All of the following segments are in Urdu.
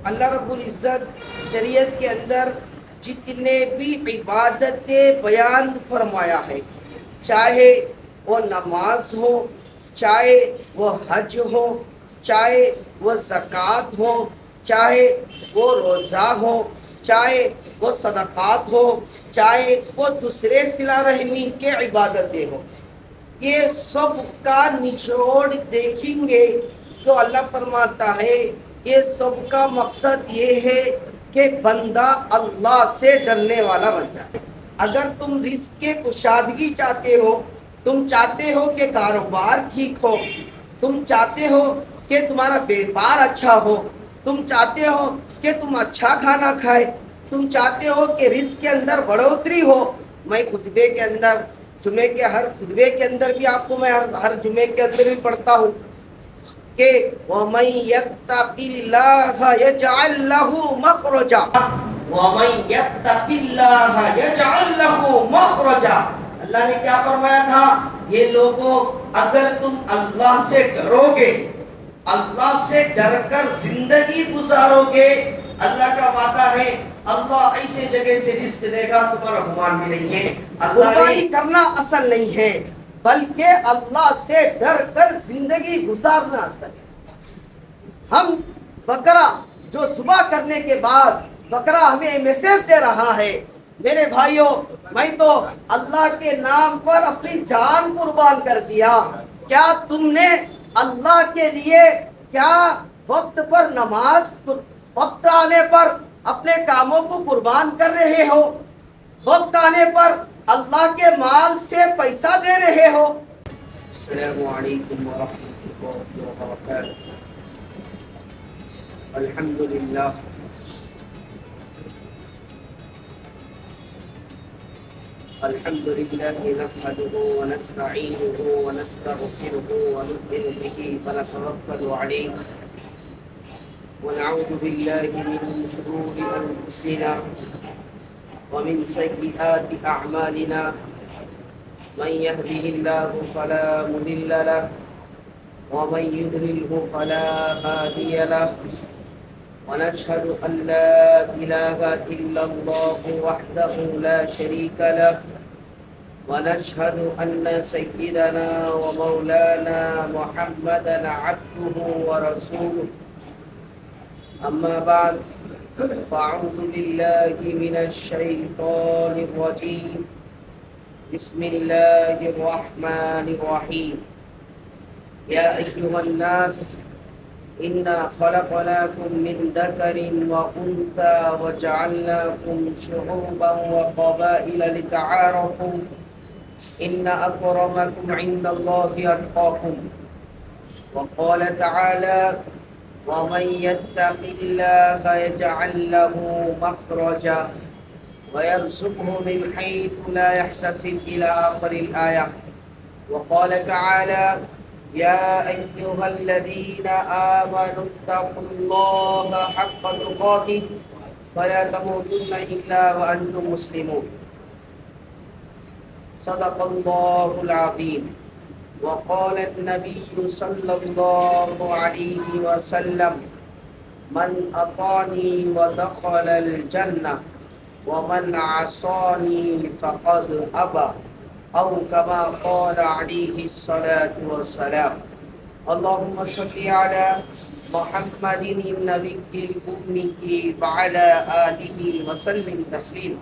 اللہ رب العزت شریعت کے اندر جتنے بھی عبادتیں بیان فرمایا ہے، چاہے وہ نماز ہو، چاہے وہ حج ہو، چاہے وہ زکوٰۃ ہو، چاہے وہ روزہ ہو، چاہے وہ صدقات ہو، چاہے وہ دوسرے صلہ رحمی کے عبادتیں ہو، یہ سب کا نچوڑ دیکھیں گے تو اللہ فرماتا ہے یہ سب کا مقصد یہ ہے کہ بندہ اللہ سے ڈرنے والا بن جائے۔ اگر تم رزق کے کشادگی چاہتے ہو، تم چاہتے ہو کہ کاروبار ٹھیک ہو، تم چاہتے ہو کہ تمہارا بیپار اچھا ہو، تم چاہتے ہو کہ تم اچھا کھانا کھائے، تم چاہتے ہو کہ رزق کے اندر بڑھوتری ہو، میں خطبے کے اندر، جمعے کے ہر خطبے کے اندر بھی آپ کو میں ہر جمعے کے اندر بھی پڑھتا ہوں کہ وَمَن يَتَّقِ اللَّهَ يَجْعَل لَّهُ مَخْرَجًا، وَمَن يَتَّقِ اللَّهَ يَجْعَل لَّهُ مَخْرَجًا۔ اللہ نے کیا فرمایا تھا؟ یہ لوگوں، اگر تم اللہ سے ڈرو گے، اللہ سے ڈر کر زندگی گزارو گے، اللہ کا وعدہ ہے اللہ ایسے جگہ سے رزق دے گا تمہارا گمان بھی نہیں ہے۔ اللہ نے کرنا اصل نہیں ہے بلکہ اللہ سے ڈر کر زندگی گزارنا اصل ہے۔ ہم بکرا جو صبح کرنے کے بعد بکرا ہمیں میسج دے رہا ہے، میرے بھائیوں میں تو اللہ کے نام پر اپنی جان قربان کر دیا، کیا تم نے اللہ کے لیے کیا وقت پر نماز، وقت آنے پر اپنے کاموں کو قربان کر رہے ہو؟ وقت آنے پر اللہ کے مال سے پیسہ دے رہے ہو؟ السلام علیکم ورحمۃ اللہ وبرکاتہ۔ الحمدللہ الحمدللہ نحمده ونستعینه ونستغفره ونؤمن به ونتوکل علیہ ونعوذ باللہ من شرور انفسنا ومن سیئات اعمالنا، من يهده الله فلا مضل له ومن يضلله فلا هادي له، ونشهد أن لا إله إلا الله وحده لا شريك له، ونشهد أن سيدنا ومولانا محمدا عبده ورسوله، أما بعد فأعوذ بالله من الشيطان الرجيم، بسم الله الرحمن الرحيم، يا أيها الناس إنا خلقناكم من ذكر وأنثى وجعلناكم شعوبا وقبائل لتعارفوا إن أكرمكم عند الله أتقاكم، وقال تعالى ومن يتق الله يجعل له مخرجا ويرزقه من حيث لا يحتسب إلى آخر الآية، وقال تعالى يا أيها الذين آمنوا اتقوا الله حق تقاته فلا تموتن إلا وأنتم مسلمون، صدق الله العظيم، وقال النبي صلى الله عليه وسلم من أطاعني ودخل الجنة ومن عصاني فقد أبى، أو كما قال عليه الصلاة والسلام۔ اللهم صل على محمد النبي الأمي وعلى آله وسلم تسليما۔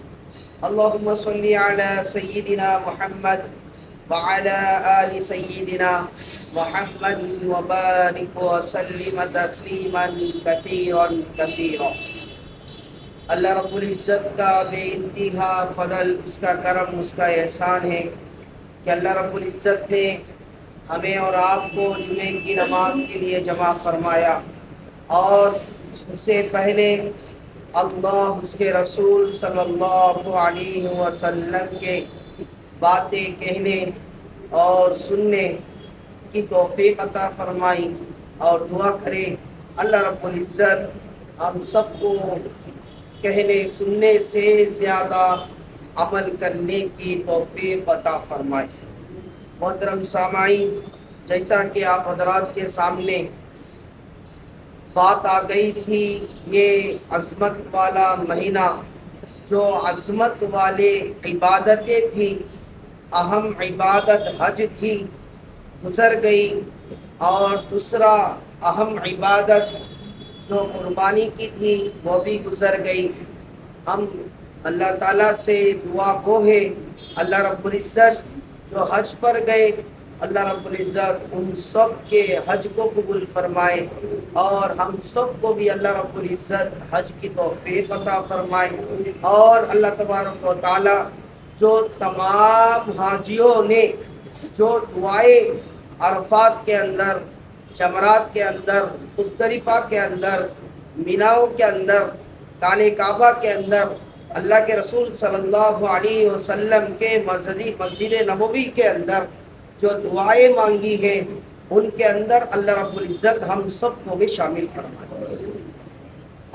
اللهم صل على سيدنا محمد وعلى آل سيدنا محمد وبارك وسلم تسليما كثيرا كثيرا۔ اللہ رب العزت کا بے انتہا فضل، اس کا کرم، اس کا احسان ہے کہ اللہ رب العزت نے ہمیں اور آپ کو جمعے کی نماز کے لیے جمع فرمایا، اور اس سے پہلے اللہ، اس کے رسول صلی اللہ علیہ وسلم کے باتیں کہنے اور سننے کی توفیق عطا فرمائی، اور دعا کرے اللہ رب العزت ہم سب کو کہنے سننے سے زیادہ عمل کرنے کی توفیق عطا فرمائے۔ محترم سامعین، جیسا کہ آپ حضرات کے سامنے بات آ گئی تھی یہ عظمت والا مہینہ، جو عظمت والے عبادتیں تھیں، اہم عبادت حج تھی، گزر گئی، اور دوسرا اہم عبادت جو قربانی کی تھی وہ بھی گزر گئی۔ ہم اللہ تعالیٰ سے دعا گو ہے، اللہ رب العزت جو حج پر گئے، اللہ رب العزت ان سب کے حج کو قبول فرمائے، اور ہم سب کو بھی اللہ رب العزت حج کی توفیق عطا فرمائے۔ اور اللہ تبارک و تعالیٰ جو تمام حاجیوں نے جو دعائیں عرفات کے اندر، جمرات کے اندر، مزدلفہ کے اندر، میناؤں کے اندر، کعبہ کعبہ کے اندر، اللہ کے رسول صلی اللہ علیہ وسلم کے مسجد نبوی کے اندر جو دعائیں مانگی ہیں، ان کے اندر اللہ رب العزت ہم سب کو بھی شامل فرمائے۔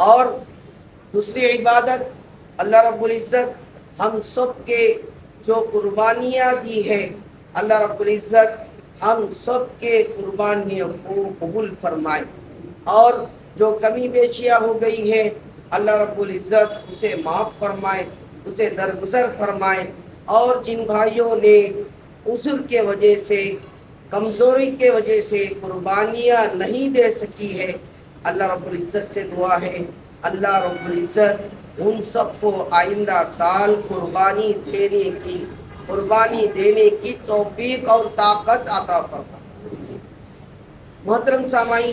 اور دوسری عبادت، اللہ رب العزت ہم سب کے جو قربانیاں دی ہے، اللہ رب العزت ہم سب کے قربانیوں کو قبول فرمائے، اور جو کمی بیشیاں ہو گئی ہے اللہ رب العزت اسے معاف فرمائے، اسے درگزر فرمائے، اور جن بھائیوں نے عذر کے وجہ سے، کمزوری کے وجہ سے قربانیاں نہیں دے سکی ہے، اللہ رب العزت سے دعا ہے اللہ رب العزت ان سب کو آئندہ سال قربانی دینے کی توفیق اور طاقت عطا فرمائے۔ محترم سامعین،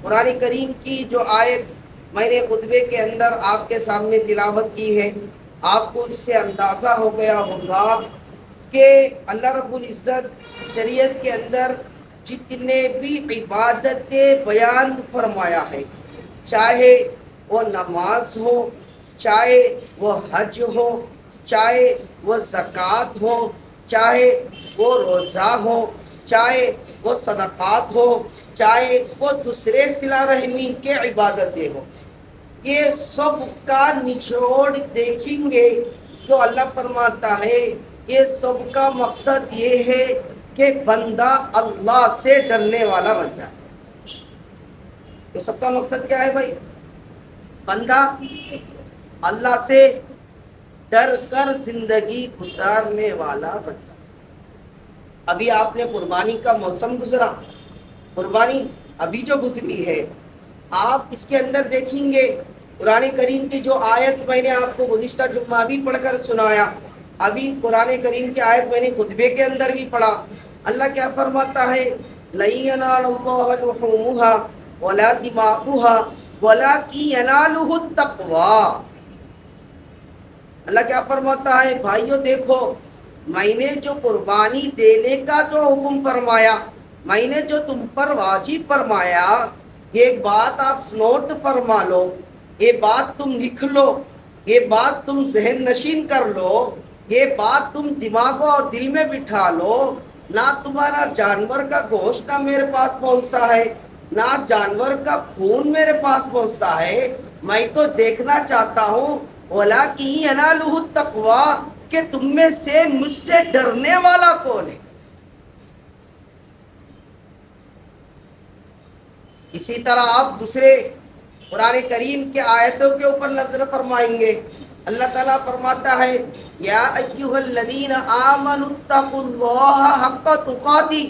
قرآن کریم کی جو آیت میں نے خطبے کے اندر آپ کے سامنے تلاوت کی ہے، آپ کو اس سے اندازہ ہو گیا ہوگا کہ اللہ رب العزت شریعت کے اندر جتنے بھی عبادتیں بیان فرمایا ہے، چاہے وہ نماز ہو، چاہے وہ حج ہو، چاہے وہ زکوٰۃ ہو، چاہے وہ روزہ ہو، چاہے وہ صدقات ہو، چاہے وہ دوسرے صلہ رحمی کے عبادتیں ہو، یہ سب کا نچوڑ دیکھیں گے تو اللہ فرماتا ہے یہ سب کا مقصد یہ ہے کہ بندہ اللہ سے ڈرنے والا بن جائے۔ یہ سب کا مقصد کیا ہے بھائی؟ بندہ اللہ سے ڈر کر زندگی گزارنے والا بن جائے۔ ابھی آپ نے قربانی کا موسم گزرا، قربانی ابھی جو گزری ہے، آپ اس کے اندر دیکھیں گے قرآن کریم کی جو آیت میں نے آپ کو گزشتہ جمعہ بھی پڑھ کر سنایا، ابھی قرآن کریم کی آیت میں نے خطبے کے اندر بھی پڑھا، اللہ کیا فرماتا ہے؟ لَن يَنَالَ اللَّهَ لُحُومُهَا وَلَا دِمَاؤُهَا وَلَكِن يَنَالُهُ التَّقْوَىٰ۔ اللہ کیا فرماتا ہے؟ بھائیو دیکھو، میں نے جو قربانی دینے کا جو حکم فرمایا، میں نے جو تم پر واجب فرمایا، یہ بات آپ نوٹ فرما لو، یہ بات تم لکھ لو، یہ بات تم ذہن نشین کر لو، یہ بات تم دماغ اور دل میں بٹھا لو، نہ تمہارا جانور کا گوشت نہ میرے پاس پہنچتا ہے، نہ جانور کا خون میرے پاس پہنچتا ہے، میں تو دیکھنا چاہتا ہوں وَلَٰكِن يَنَالُهُ التَّقْوَىٰ کہ تم میں سے مجھ سے ڈرنے والا کون ہے۔ اسی طرح آپ دوسرے قرآن کریم کے آیتوں کے اوپر نظر فرمائیں گے، اللہ تعالیٰ فرماتا ہے یا ایھا الذین آمنوا اتقوا اللہ حق تقاتہ،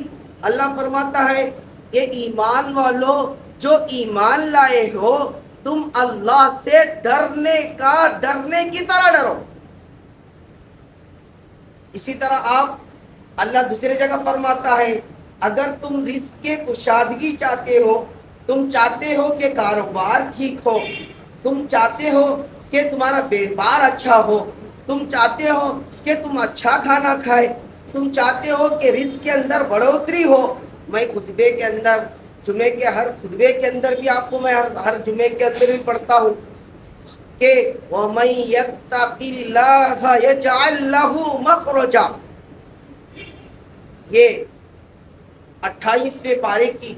اللہ فرماتا ہے یہ ایمان والو جو ایمان لائے ہو، تم اللہ سے ڈرنے کی طرح ڈرو۔ اسی طرح آپ اللہ دوسری جگہ فرماتا ہے اگر تم رزق کی کشادگی چاہتے ہو، تم چاہتے ہو کہ کاروبار ٹھیک ہو، تم چاہتے ہو کہ تمہارا بیپار اچھا ہو، تم چاہتے ہو کہ تم اچھا کھانا کھائے، تم چاہتے ہو کہ رزق کے اندر بڑھوتری ہو، میں خطبے کے اندر، جمعے کے ہر خطبے کے اندر بھی آپ کو میں ہر جمعے کے اندر بھی پڑھتا ہوں کہ وَمَن يَتَّقِ اللَّهَ يَجْعَل لَّهُ مَخْرَجًا، یہ 28ویں پارے کی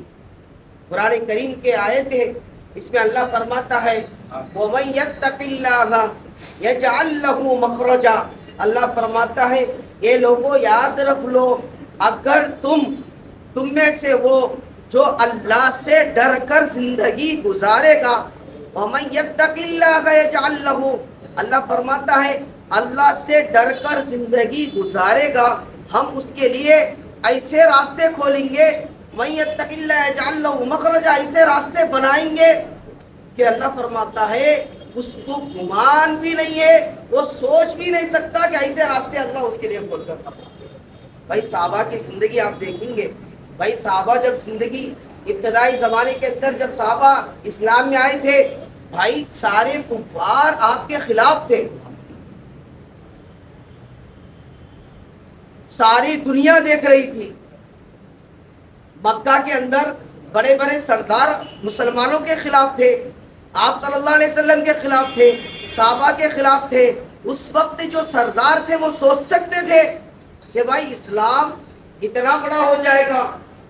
قرآن کریم کے آیت ہے، اس میں اللہ فرماتا ہے وَمَن يَتَّقِ اللَّهَ يَجْعَل لَّهُ مَخْرَجًا، اللہ فرماتا ہے یہ لوگوں یاد رکھ لو، اگر تم میں سے وہ جو اللہ سے ڈر کر زندگی گزارے گا، وَمَن يَتَّقِ اللَّهَ يَجْعَل لَّهُ، اللہ فرماتا ہے اللہ سے ڈر کر زندگی گزارے گا ہم اس کے لیے ایسے راستے کھولیں گے، مَن يَتَّقِ اللَّهَ يَجْعَل لَّهُ مَخْرَجًا، ایسے راستے بنائیں گے کہ اللہ فرماتا ہے اس کو گمان بھی نہیں ہے، وہ سوچ بھی نہیں سکتا کہ ایسے راستے اللہ اس کے لیے کھول کر فرماتا ہے۔ بھائی صحابہ کی زندگی آپ دیکھیں گے، بھائی صحابہ جب زندگی ابتدائی زمانے کے اندر جب صحابہ اسلام میں آئے تھے، بھائی سارے کفار آپ کے خلاف تھے، ساری دنیا دیکھ رہی تھی، مکہ کے اندر بڑے بڑے سردار مسلمانوں کے خلاف تھے، آپ صلی اللہ علیہ وسلم کے خلاف تھے، صحابہ کے خلاف تھے۔ اس وقت جو سردار تھے وہ سوچ سکتے تھے کہ بھائی اسلام اتنا بڑا ہو جائے گا،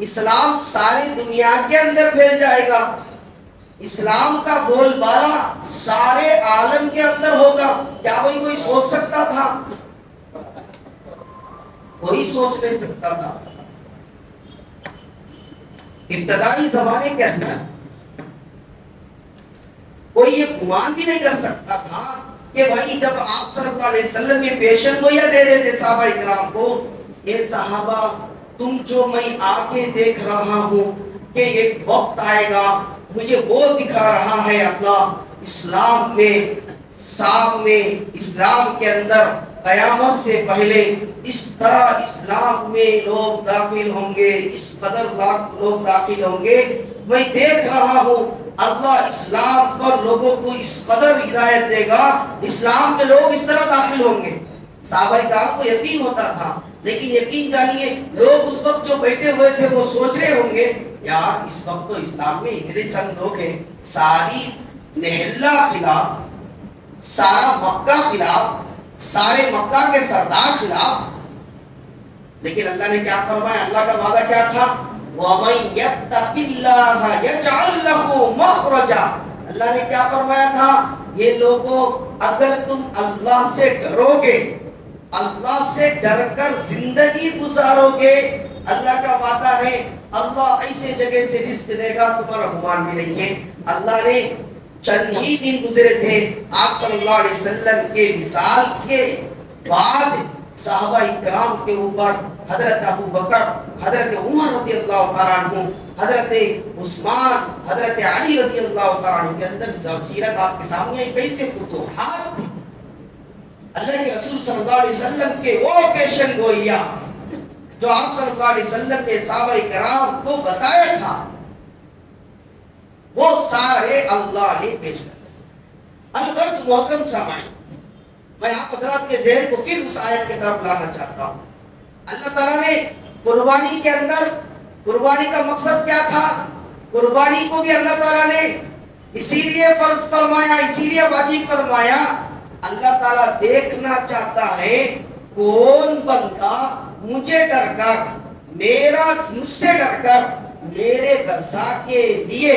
اسلام ساری دنیا کے اندر پھیل جائے گا، اسلام کا بول بالا سارے عالم کے اندر ہوگا، کیا کوئی سوچ سکتا تھا؟ کوئی سوچ نہیں سکتا تھا۔ ابتدائی زمانے کے اندر کوئی یہ گمان بھی نہیں کر سکتا تھا کہ بھائی جب آپ صلی اللہ علیہ وسلم یہ پیشن گوئیاں دے رہے تھے صحابہ اکرام کو، اے صحابہ تم جو میں آگے دیکھ رہا ہوں کہ ایک وقت آئے گا، مجھے وہ دکھا رہا ہے اللہ، اسلام میں اسلام کے اندر قیامت سے پہلے اس طرح اسلام میں لوگ داخل ہوں گے، اس قدر لوگ داخل ہوں گے، میں دیکھ رہا ہوں اللہ اسلام پر لوگوں کو اس قدر ہدایت دے گا، اسلام میں لوگ اس طرح داخل ہوں گے۔ صحابہ کرام کو یقین ہوتا تھا، لیکن یقین جانیے لوگ اس وقت جو بیٹھے ہوئے تھے وہ سوچ رہے ہوں گے یار اس وقت تو اسلام میں اتنے چند لوگ ہیں، ساری محلہ خلاف، سارا مکہ خلاف، سارے مکہ کے سردار خلاف، لیکن اللہ نے کیا فرمایا؟ اللہ کا وعدہ کیا تھا؟ وَمَن يَتَّقِ اللَّهَ يَجْعَل لَّهُ مَخْرَجًا، اللہ نے کیا فرمایا تھا؟ یہ لوگوں اگر تم اللہ سے ڈرو گے، اللہ سے ڈر کر زندگی گزارو گے، اللہ کا وعدہ ہے اللہ ایسے جگہ سے رزق دے گا تمہارا گمان بھی نہیں ہے۔ اللہ نے چند ہی دن گزرے تھے آپ صلی اللہ علیہ وسلم کے وصال کے بعد صحابہ اکرام کے اوپر حضرت ابو بکر، حضرت عمر رضی اللہ تعالیٰ عنہ، حضرت عثمان، حضرت علی رضی اللہ تعالیٰ عنہ کے اندر سیرت آپ کے سامنے کیسے فتوحات تھی۔ اللہ کے رسول صلی اللہ علیہ وسلم کے وہ پیشن گوئیاں جو آپ صلی اللہ علیہ وسلم نے صحابہ اکرام کو بتایا تھا، وہ سارے اللہ نے پیش کر۔ الغرض محترم سامعین، میں آپ حضرات کے ذہن کو پھر اس آیت کی طرف لانا چاہتا ہوں۔ اللہ تعالیٰ نے قربانی کے اندر، قربانی کا مقصد کیا تھا؟ قربانی کو بھی اللہ تعالیٰ نے اسی لیے فرض فرمایا، اسی لیے واجب فرمایا، اللہ تعالیٰ دیکھنا چاہتا ہے کون بندہ مجھے ڈر کر، مجھ سے ڈر کر میرے رضا کے لیے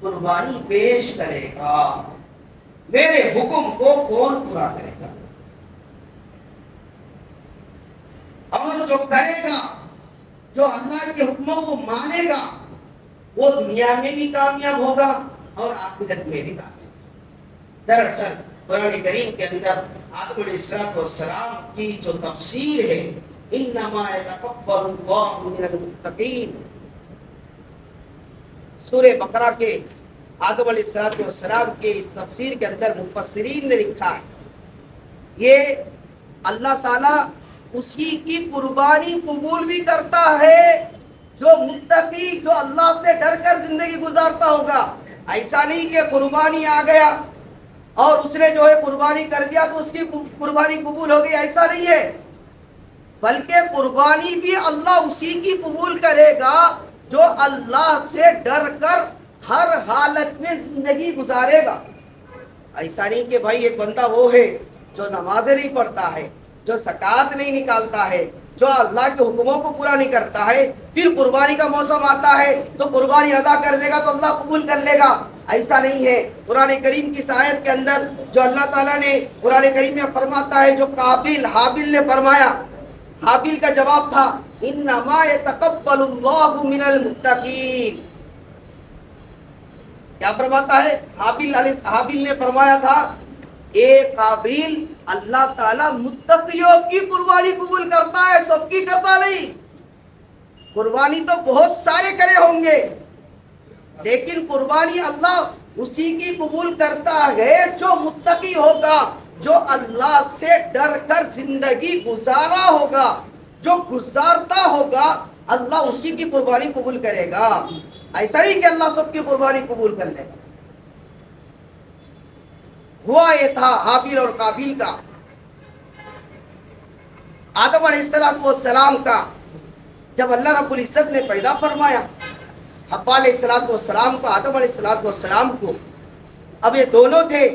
قربانی پیش کرے گا، میرے حکم کو کون پورا کرے گا، اور جو کرے گا، جو اللہ کے حکموں کو مانے گا، وہ دنیا میں بھی کامیاب ہوگا اور آخرت میں بھی کامیاب ہوگا۔ دراصل قرآن کریم کے اندر آدم علیہ السلام کی جو تفسیر ہے، انما یتقبل اللہ من المتقین، سورہ بقرہ کے آدم علیہ السلام کے اس تفسیر کے اندر مفسرین نے لکھا ہے یہ اللہ تعالیٰ اسی کی قربانی قبول بھی کرتا ہے جو متقی، جو اللہ سے ڈر کر زندگی گزارتا ہوگا۔ ایسا نہیں کہ قربانی آ گیا اور اس نے جو ہے قربانی کر دیا تو اس کی قربانی قبول ہو گئی، ایسا نہیں ہے، بلکہ قربانی بھی اللہ اسی کی قبول کرے گا جو اللہ سے ڈر کر ہر حالت میں زندگی گزارے گا۔ ایسا نہیں کہ بھائی ایک بندہ وہ ہے جو نمازیں نہیں پڑھتا ہے، جو زکوٰۃ نہیں نکالتا ہے، جو اللہ کے حکموں کو پورا نہیں کرتا ہے، پھر قربانی کا موسم آتا ہے تو قربانی ادا کر دے گا تو اللہ قبول کر لے گا، ایسا نہیں ہے۔ قرآن کریم کی آیت کے اندر جو اللہ تعالیٰ نے قرآن کریم میں فرماتا ہے، جو قابل حابیل نے فرمایا، حابیل کا جواب تھا انما یتقبل اللہ من المتقین. کیا فرماتا ہے؟ حابیل نے فرمایا تھا اے قابیل اللہ تعالیٰ متقیوں کی قربانی قبول کرتا ہے، سب کی کرتا نہیں. قربانی تو بہت سارے کرے ہوں گے لیکن قربانی اللہ اسی کی قبول کرتا ہے جو متقی ہوگا، جو اللہ سے ڈر کر زندگی گزارا ہوگا، جو گزارتا ہوگا اللہ اسی کی قربانی قبول کرے گا. ایسا ہی کہ اللہ سب کی قربانی قبول کر لے. ہوا یہ تھا حابیل اور قابیل کا. آدم علیہ السلام کا جب اللہ رب العزت نے پیدا فرمایا، حوا علیہ السلام کو، آدم علیہ السلام کو، اب یہ دونوں تھے.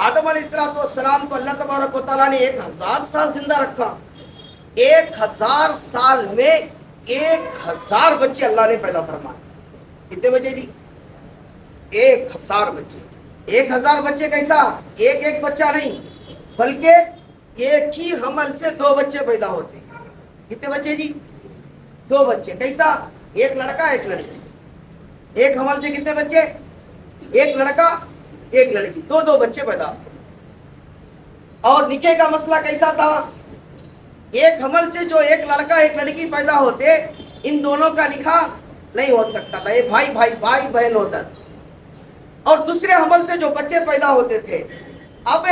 آدم علیہ السلام کو اللہ تبارک و تعالیٰ نے 1000 سال زندہ رکھا. 1000 سال میں 1000 بچے اللہ نے پیدا فرمائے. کتنے بچے جی؟ 1000 بچے. 1000 بچے کیسا؟ ایک بچہ نہیں بلکہ ایک ہی حمل سے 2 بچے پیدا ہوتے. کتنے بچے جی؟ 2 بچے. کیسا؟ ایک لڑکا ایک لڑکی. ایک حمل سے کتنے بچے؟ ایک لڑکا ایک لڑکی، 2 بچے پیدا. اور نکاح کا مسئلہ کیسا تھا؟ ایک حمل سے جو ایک لڑکا ایک لڑکی پیدا ہوتے، ان دونوں کا نکاح نہیں ہو سکتا تھا. یہ بھائی بہن ہوتا. اور دوسرے حمل سے جو بچے پیدا ہوتے تھے، اب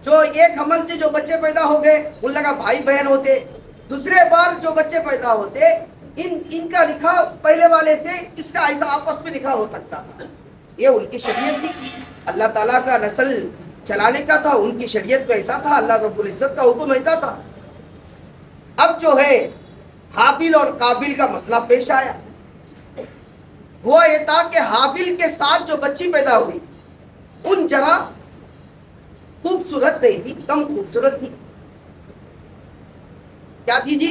جو ایک حمل سے جو بچے پیدا ہو گئے ان لگا بھائی بہن ہوتے. دوسرے بار جو بچے پیدا ہوتے ان کا نکاح پہلے والے سے اس کا ایسا آپس میں نکاح ہو سکتا تھا. یہ ان کی شریعت تھی، اللہ تعالیٰ کا نسل چلانے کا تھا. ان کی شریعت میں ایسا تھا، اللہ رب العزت کا حکم ایسا تھا. اب جو ہے حابیل اور قابیل کا مسئلہ پیش آیا. ہوا یہ تھا کہ حابیل کے ساتھ جو بچی پیدا ہوئی ان ذرا خوبصورت نہیں تھی، کم خوبصورت تھی. کیا تھی جی؟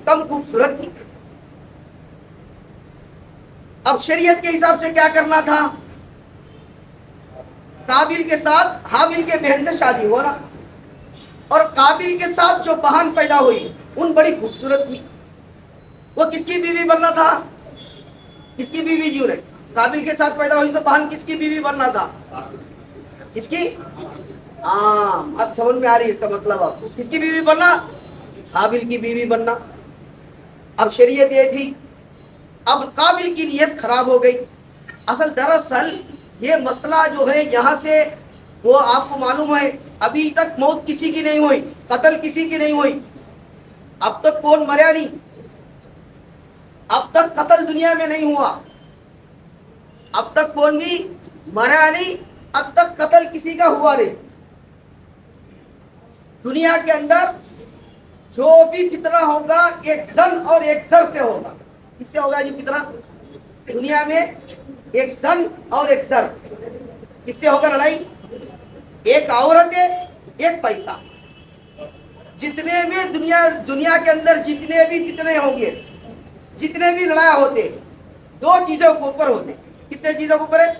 کم خوبصورت تھی. اب شریعت کے حساب سے کیا کرنا تھا؟ قابیل کے ساتھ حابیل کے بہن سے شادی ہو رہا، اور قابیل کے ساتھ جو بہن پیدا ہوئی ان بڑی خوبصورت تھی. وہ کس کی بیوی بننا تھا؟ کس کی بیوی جی؟ انہیں قابیل کے ساتھ پیدا ہوئی تو بہن کس کی بیوی بننا تھا؟ کس کی؟ اب سمجھ میں آ رہی ہے اس کا مطلب. آپ کو کس کی بیوی بننا؟ حابیل کی بیوی بننا. اب شریعت یہ تھی. اب قابیل کی نیت خراب ہو گئی. دراصل یہ مسئلہ جو ہے یہاں سے وہ آپ کو معلوم ہے ابھی تک موت کسی کی نہیں ہوئی، قتل کسی کی نہیں ہوئی. اب تک کون مریا نہیں، اب تک قتل دنیا میں نہیں ہوا، اب تک کون بھی مرا نہیں، اب تک قتل کسی کا ہوا نہیں. دنیا کے اندر جو بھی فتنہ ہوگا ایک زن اور ایک زر سے ہوگا. کس سے ہوگا جی فتنہ؟ دنیا میں ایک زن اور ایک زر. کس سے ہوگا لڑائی؟ ایک عورت ہے ایک پیسہ. جتنے بھی دنیا کے اندر جتنے بھی فتنے ہوں گے، جتنے بھی لڑائی ہوتے، 2 چیزوں کے اوپر ہوتے. کتنے چیزوں کے اوپر ہے؟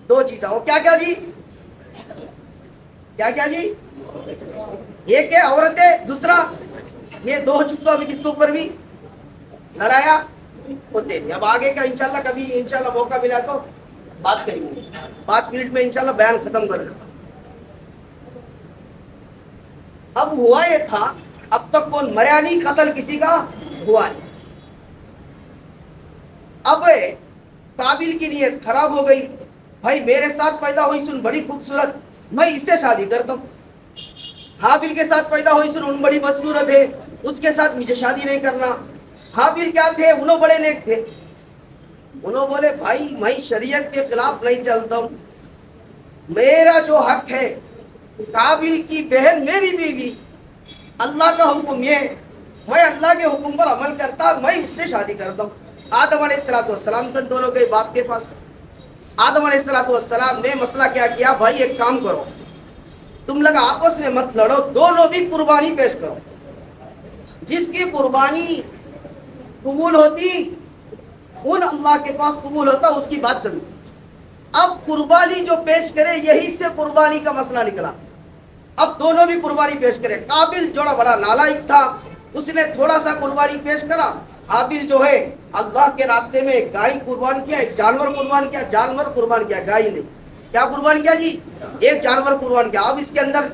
2 چیزیں. وہ کیا کیا جی؟ کیا کیا جی؟ ایک ہے عورت ہے، دوسرا یہ 2 چکا ابھی کس کے اوپر بھی لڑایا ہوتے نہیں. اب آگے کا انشاءاللہ کبھی انشاءاللہ موقع ملا تو بات کریں گے. 5 منٹ میں انشاءاللہ بیان ختم کر دیں. اب ہوا یہ تھا، اب تک کون مریا نہیں، قتل کسی کا ہوا نہیں. اب قابیل کی نیت خراب ہو گئی. بھائی میرے ساتھ پیدا ہوئی سن بڑی خوبصورت، میں اس سے شادی کرتا ہوں. حابیل کے ساتھ پیدا ہوئی سن ان بڑی بدصورت ہے، اس کے ساتھ مجھے شادی نہیں کرنا. حابیل کیا تھے؟ انہوں بڑے نیک تھے. انہوں بولے بھائی میں شریعت کے خلاف نہیں چلتا ہوں، میرا جو حق ہے، قابیل کی بہن میری بیوی، اللہ کا حکم یہ، میں اللہ کے حکم پر عمل کرتا، میں اس سے شادی کرتا ہوں. آدم علیہ السلام تن دونوں گئے باپ کے پاس. آدم علیہ السلام نے مسئلہ کیا کیا؟ بھائی ایک کام کرو، تم لوگ آپس میں مت لڑو، دونوں بھی قربانی پیش کرو. جس کی قربانی قبول ہوتی ان اللہ کے پاس قبول ہوتا، اس کی بات چلتی. اب قربانی جو پیش کرے یہی سے قربانی کا مسئلہ نکلا. اب دونوں بھی قربانی پیش کرے. قابل جوڑا بڑا نالائق تھا، اس نے تھوڑا سا قربانی پیش کرا. حابیل جو ہے اللہ کے راستے میں گائے قربان کیا, ایک جانور قربان کیا. جانور قربان کیا, گائے نہیں. کیا قربان کیا جی؟ ایک جانور قربان کیا. اب اس کے اندر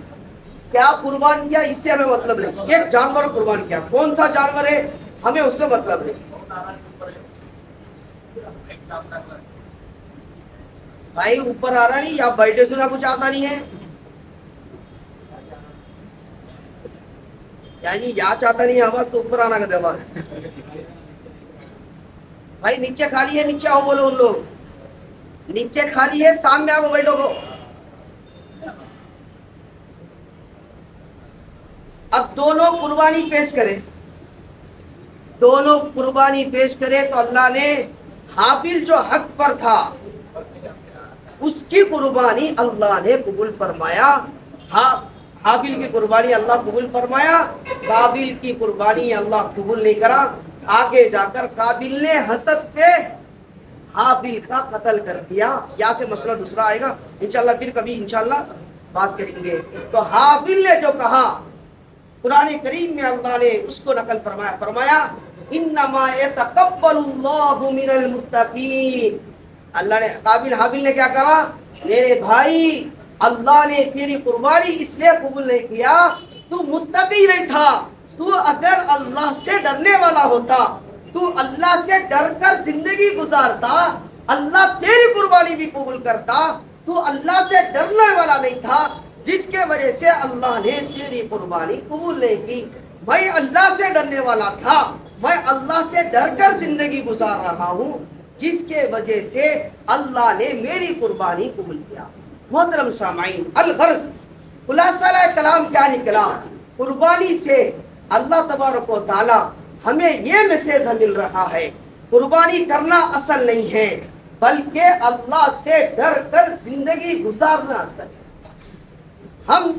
کیا قربان کیا اس سے ہمیں مطلب نہیں, ایک جانور قربان کیا. کون سا جانور ہے ہمیں اس سے مطلب نہیں. بھائی اوپر آ رہا نہیں, یا بیٹھے سنا کچھ آتا نہیں ہے, یعنی یا چاہتا نہیں آواز تو اوپر آنا کا دیوا. بھائی نیچے خالی ہے, نیچے آؤ بولو. ان لوگ نیچے خالی ہے, سامنے آؤ بیٹھو کو. اب دونوں قربانی پیش کرے, دونوں قربانی پیش کرے تو اللہ نے حابیل جو حق پر تھا اس کی قربانی اللہ نے قبول فرمایا. حابیل کی قربانی اللہ قبول فرمایا, قابیل کی قربانی اللہ قبول نہیں کرا. آگے جا کر قابیل نے حسد پہ حابیل کا قتل کر دیا. یہاں سے مسئلہ دوسرا آئے گا انشاءاللہ, پھر کبھی انشاءاللہ بات کریں گے. تو حابیل نے جو کہا قرآن کریم میں اللہ نے اس کو نقل فرمایا, فرمایا انما یتقبل اللہ من المتقین. اللہ نے حابیل نے کیا کرا, میرے بھائی اللہ نے تیری قربانی اس لیے قبول نہیں کیا, تو متقی نہیں تھا. تو اگر اللہ سے ڈرنے والا ہوتا, تو اللہ سے ڈر کر زندگی گزارتا, اللہ تیری قربانی بھی قبول کرتا. تو اللہ سے ڈرنے والا نہیں تھا, جس کے وجہ سے اللہ نے تیری قربانی قبول نہیں کی. میں اللہ سے ڈرنے والا تھا, میں اللہ سے ڈر کر زندگی گزار رہا ہوں, جس کے وجہ سے اللہ نے میری قربانی قبول کیا. محترم سامعین, الغرض خلاصہ کلام کیا نکلا, قربانی سے اللہ تبارک و تعالی ہمیں یہ میسج مل رہا ہے, قربانی کرنا اصل نہیں ہے, بلکہ اللہ سے ڈر کر زندگی گزارنا اصل ہے. ہم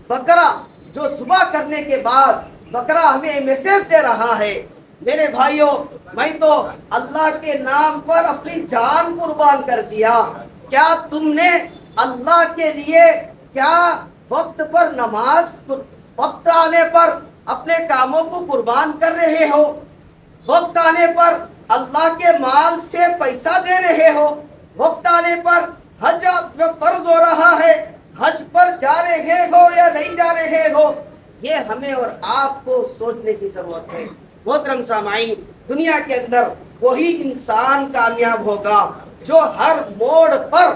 بکرا جو ذبح کرنے کے بعد بکرا ہمیں میسج دے رہا ہے, میرے بھائیوں میں تو اللہ کے نام پر اپنی جان قربان کر دیا. کیا تم نے اللہ کے لیے کیا وقت پر نماز, وقت آنے پر اپنے کاموں کو قربان کر رہے ہو, وقت آنے پر اللہ کے مال سے پیسہ دے رہے ہو, وقت آنے پر حج فرض ہو رہا ہے, حج پر جا رہے ہو یا نہیں جا رہے ہو, یہ ہمیں اور آپ کو سوچنے کی ضرورت ہے. محترم سامعین, دنیا کے اندر وہی انسان کامیاب ہوگا جو ہر موڑ پر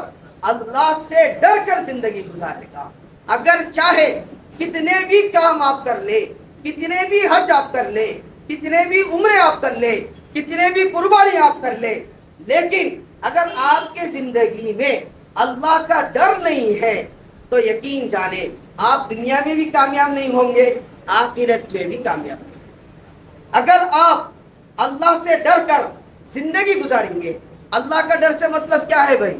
اللہ سے ڈر کر زندگی گزارے گا. اگر چاہے کتنے بھی کام آپ کر لے, کتنے بھی حج آپ کر لے, کتنے بھی عمرے آپ کر لے, کتنے بھی قربانی آپ کر لے, لیکن اگر آپ کے زندگی میں اللہ کا ڈر نہیں ہے تو یقین جانے آپ دنیا میں بھی کامیاب نہیں ہوں گے, آخرت میں بھی کامیاب نہیں. اگر آپ اللہ سے ڈر کر زندگی گزاریں گے, اللہ کا ڈر سے مطلب کیا ہے بھائی؟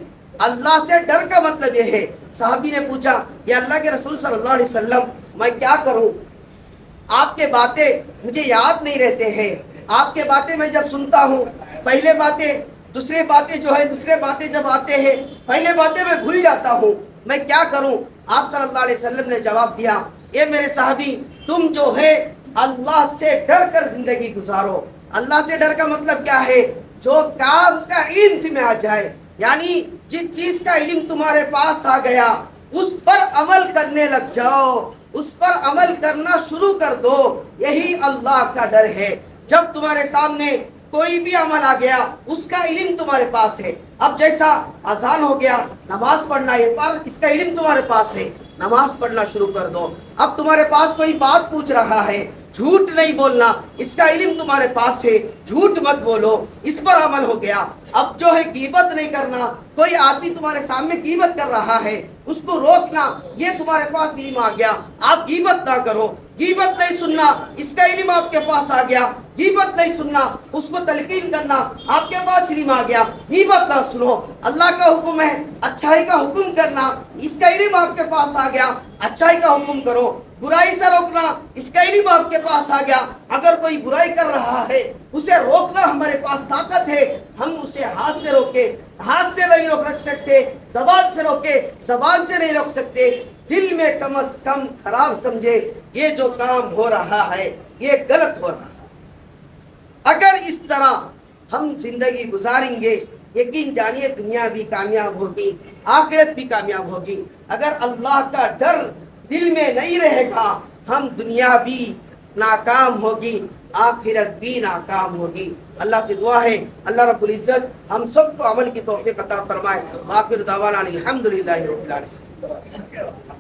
اللہ سے ڈر کا مطلب یہ ہے, صحابی نے پوچھا یا اللہ کے رسول صلی اللہ علیہ وسلم میں کیا کروں, آپ کے باتیں مجھے یاد نہیں رہتے ہیں, آپ کے باتیں میں جب سنتا ہوں پہلے باتیں دوسرے باتیں جو ہے دوسرے باتیں جب آتے ہیں پہلے باتیں میں بھول جاتا ہوں, میں کیا کروں؟ آپ صلی اللہ علیہ وسلم نے جواب دیا, اے میرے صحابی تم جو ہے اللہ سے ڈر کر زندگی گزارو. اللہ سے ڈر کا مطلب کیا ہے؟ جو کام کا علم تمہیں آ جائے, یعنی جس چیز کا علم تمہارے پاس آ گیا اس پر عمل کرنے لگ جاؤ, اس پر عمل کرنا شروع کر دو, یہی اللہ کا ڈر ہے. جب تمہارے سامنے کوئی بھی عمل آ گیا اس کا علم تمہارے پاس ہے, اب جیسا اذان ہو گیا نماز پڑھنا ہے, اس کا علم تمہارے پاس ہے, نماز پڑھنا شروع کر دو. اب تمہارے پاس کوئی بات پوچھ رہا ہے, جھوٹ نہیں بولنا, اس کا علم تمہارے پاس ہے, جھوٹ مت بولو, اس پر عمل ہو گیا. اب جو ہے غیبت نہیں کرنا, کوئی آدمی تمہارے سامنے غیبت کر رہا ہے اس کو روکنا, یہ تمہارے پاس علم آ گیا, آپ غیبت نہ کرو. غیبت نہیں سننا, اس کا علم آپ کے پاس آ گیا, غیبت نہیں سننا, اس کو تلقین کرنا, آپ کے پاس علم آ گیا, غیبت نہ سنو. اللہ کا حکم ہے اچھائی کا حکم کرنا, اس کا علم آپ کے پاس آ گیا, اچھائی کا حکم کرو. برائی سے روکنا, اس کا علم آپ کے پاس آ گیا, اگر کوئی برائی کر رہا ہے اسے روکنا ہمارے پاس طاقت ہے, ہم اسے ہاتھ سے روکے, ہاتھ سے نہیں رکھ سکتے, زبان سے روکے, زبان سے نہیں روک سکتے, دل میں کم از کم خراب سمجھے, یہ جو کام ہو رہا ہے یہ غلط ہو رہا ہے۔ اگر اس طرح ہم زندگی گزاریں گے یقین جانیے دنیا بھی کامیاب ہوگی، آخرت بھی کامیاب ہوگی۔ اگر اللہ کا ڈر دل میں نہیں رہے گا ہم دنیا بھی ناکام ہوگی، آخرت بھی ناکام ہوگی۔ اللہ سے دعا ہے اللہ رب العزت ہم سب کو عمل کی توفیق عطا فرمائے۔ آخر دعوانا الحمدللہ رب العالمین۔